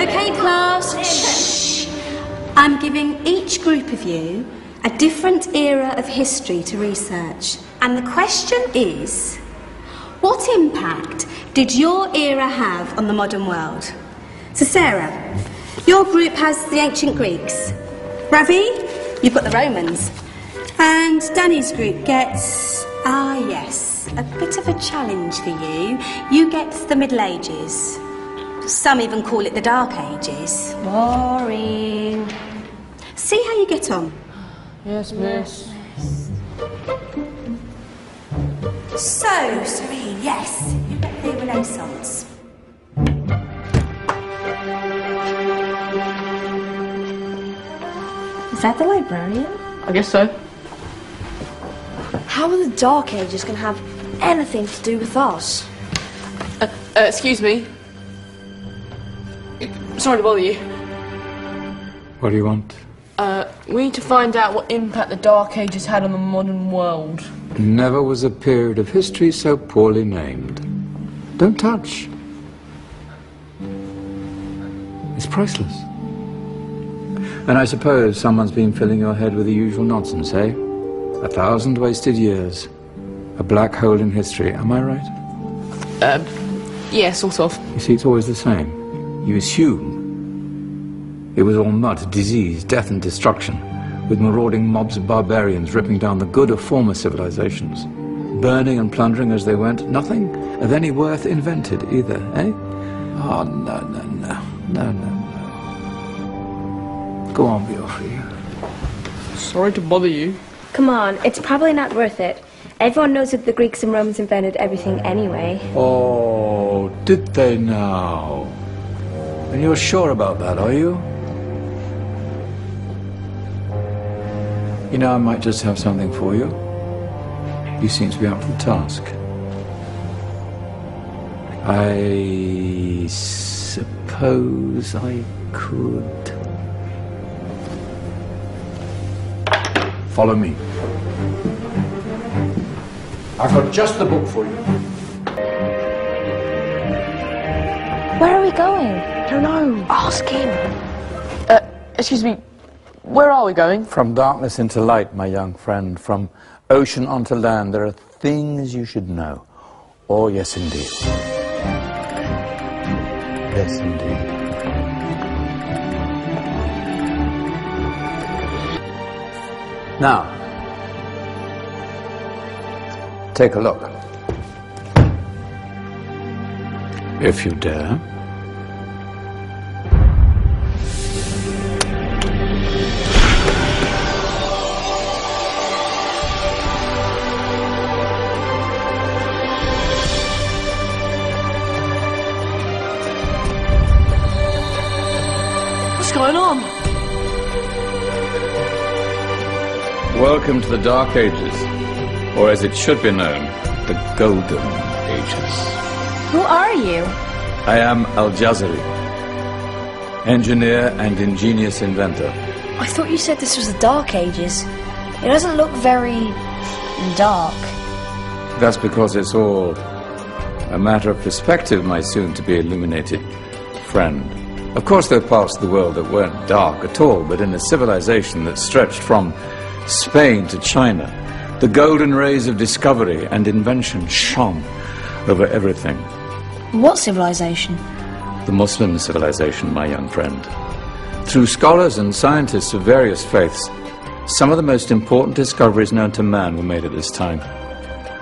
Okay, class. Shh. I'm giving each group of you a different era of history to research. And the question is, what impact did your era have on the modern world? So Sarah, your group has the ancient Greeks. Ravi, you've got the Romans. And Danny's group gets, yes, a bit of a challenge for you. You get the Middle Ages. Some even call it the Dark Ages. Boring. See how you get on. Yes, miss. So, Serene, yes, you get the Renaissance. Is that the librarian? I guess so. How are the Dark Ages going to have anything to do with us? Excuse me. Sorry to bother you. What do you want? We need to find out what impact the Dark Ages had on the modern world. Never was a period of history so poorly named. Don't touch. It's priceless. And I suppose someone's been filling your head with the usual nonsense, eh? 1,000 wasted years. A black hole in history, am I right? Yeah, sort of. You see, it's always the same. You assume it was all mud, disease, death and destruction, with marauding mobs of barbarians ripping down the good of former civilizations, burning and plundering as they went. Nothing of any worth invented either, eh? Oh, no. Go on, be off with you. Sorry to bother you. Come on, it's probably not worth it. Everyone knows that the Greeks and Romans invented everything anyway. Oh, did they now? And you're sure about that, are you? You know, I might just have something for you. You seem to be up for the task. I suppose I could... Follow me. I've got just the book for you. Where are we going? I don't know. Ask him. Excuse me. Where are we going? From darkness into light, my young friend. From ocean onto land. There are things you should know. Oh, yes, indeed. Yes, indeed. Now, take a look. If you dare. What's going on? Welcome to the Dark Ages, or as it should be known, the Golden Ages. Who are you? I am Al-Jazari, engineer and ingenious inventor. I thought you said this was the Dark Ages. It doesn't look very... dark. That's because it's all a matter of perspective, my soon-to-be illuminated friend. Of course, there are parts of the world that weren't dark at all, but in a civilization that stretched from Spain to China, the golden rays of discovery and invention shone over everything. What civilization? The Muslim civilization, my young friend. Through scholars and scientists of various faiths, some of the most important discoveries known to man were made at this time.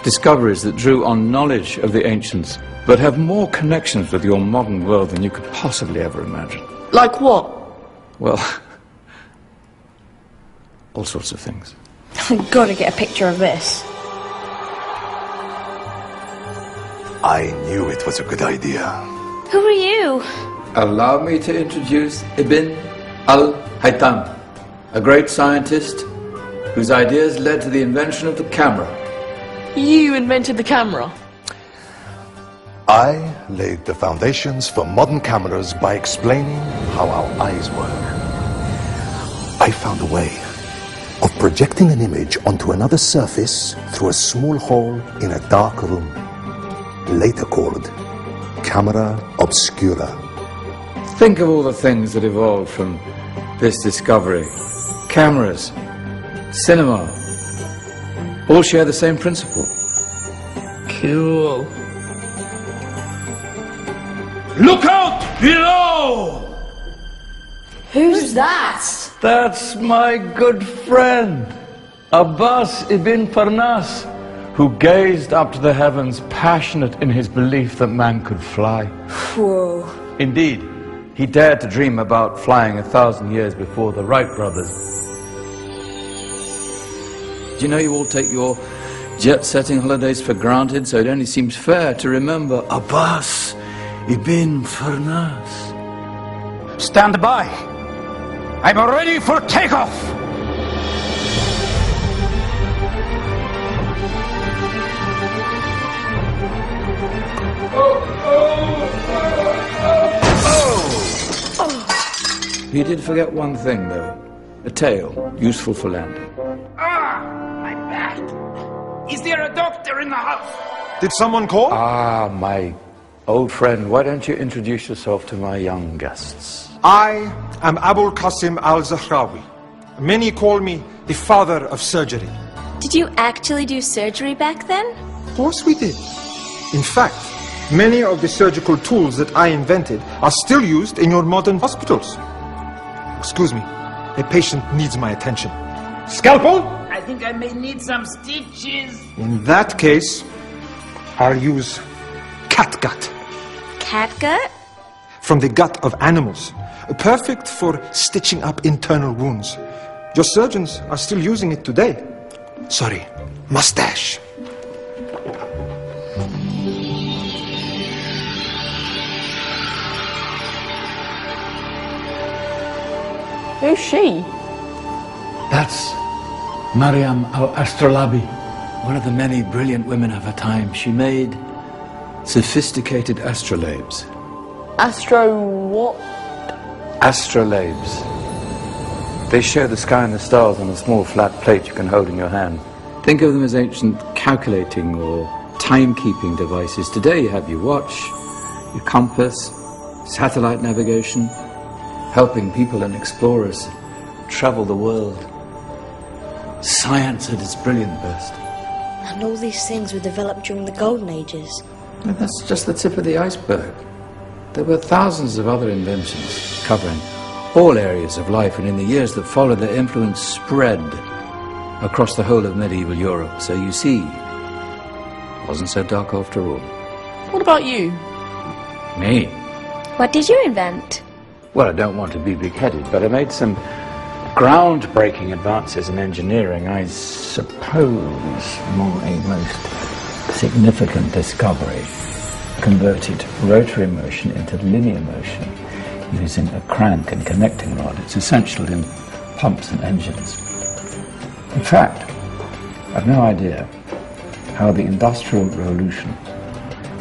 Discoveries that drew on knowledge of the ancients, but have more connections with your modern world than you could possibly ever imagine. Like what? Well, all sorts of things. I've got to get a picture of this. I knew it was a good idea. Who are you? Allow me to introduce Ibn al-Haytham, a great scientist whose ideas led to the invention of the camera. You invented the camera? I laid the foundations for modern cameras by explaining how our eyes work. I found a way of projecting an image onto another surface through a small hole in a dark room, later called camera obscura. Think of all the things that evolved from this discovery. Cameras, cinema, all share the same principle. Cool. Look out below! Who's that? That's my good friend, Abbas ibn Farnas, who gazed up to the heavens, passionate in his belief that man could fly. Whoa. Indeed, he dared to dream about flying 1,000 years before the Wright brothers. Do you know you all take your jet-setting holidays for granted, so it only seems fair to remember Abbas ibn Farnas. Stand by. I'm ready for takeoff. He did forget one thing, though. A tail, useful for landing. My back. Is there a doctor in the house? Did someone call? Ah, my old friend, why don't you introduce yourself to my young guests? I am Abul Qasim al-Zahrawi. Many call me the father of surgery. Did you actually do surgery back then? Of course we did. In fact, many of the surgical tools that I invented are still used in your modern hospitals. Excuse me, a patient needs my attention. Scalpel? I think I may need some stitches. In that case, I'll use catgut. Catgut? From the gut of animals. Perfect for stitching up internal wounds. Your surgeons are still using it today. Sorry, mustache. Who's she? That's Maryam al-Astrolabi. One of the many brilliant women of her time. She made sophisticated astrolabes. Astro what? Astrolabes. They show the sky and the stars on a small flat plate you can hold in your hand. Think of them as ancient calculating or timekeeping devices. Today you have your watch, your compass, satellite navigation, helping people and explorers travel the world. Science at its brilliant best. And all these things were developed during the Golden Ages. And that's just the tip of the iceberg. There were thousands of other inventions covering all areas of life, and in the years that followed, their influence spread across the whole of medieval Europe. So you see, it wasn't so dark after all. What about you? Me? What did you invent? Well, I don't want to be big-headed, but I made some groundbreaking advances in engineering. I suppose my most significant discovery converted rotary motion into linear motion using a crank and connecting rod. It's essential in pumps and engines. In fact, I've no idea how the Industrial Revolution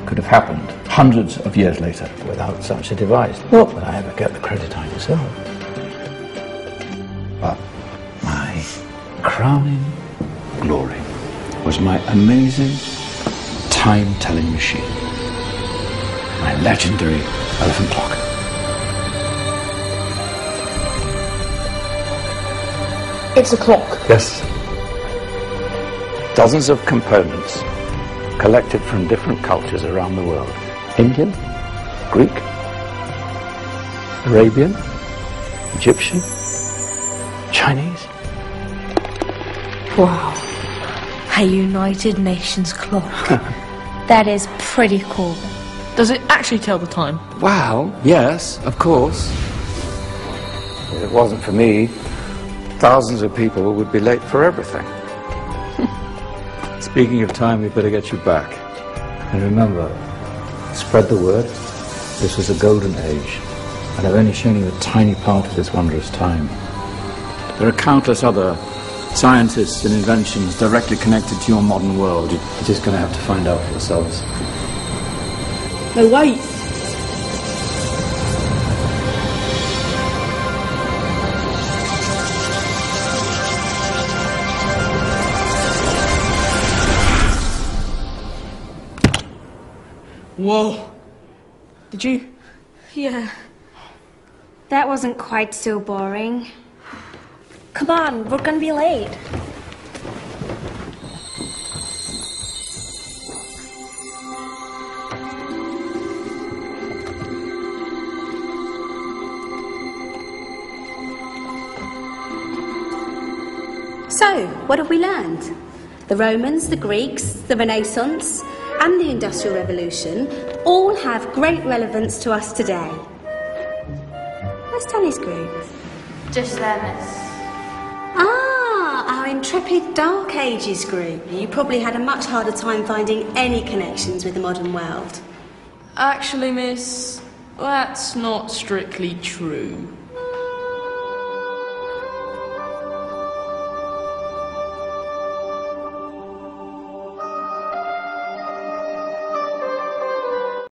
could have happened hundreds of years later without such a device. Not that I ever get the credit I deserve. But my crowning glory was my amazing time-telling machine. My legendary elephant clock. It's a clock. Yes. Dozens of components collected from different cultures around the world. Indian, Greek, Arabian, Egyptian, Chinese. Wow. A United Nations clock. That is pretty cool. Does it actually tell the time? Wow, yes, of course. If it wasn't for me, thousands of people would be late for everything. Speaking of time, we'd better get you back. And remember, spread the word. This was a golden age, and I've only shown you a tiny part of this wondrous time. There are countless other scientists and inventions directly connected to your modern world. You're just going to have to find out for yourselves. No, wait. Whoa. 'Cause Did you? Yeah. That wasn't quite so boring. Come on, we're gonna be late. So, what have we learned? The Romans, the Greeks, the Renaissance, and the Industrial Revolution all have great relevance to us today. Where's Danny's group? Just there, miss. Ah, our intrepid Dark Ages group. You probably had a much harder time finding any connections with the modern world. Actually, miss, that's not strictly true.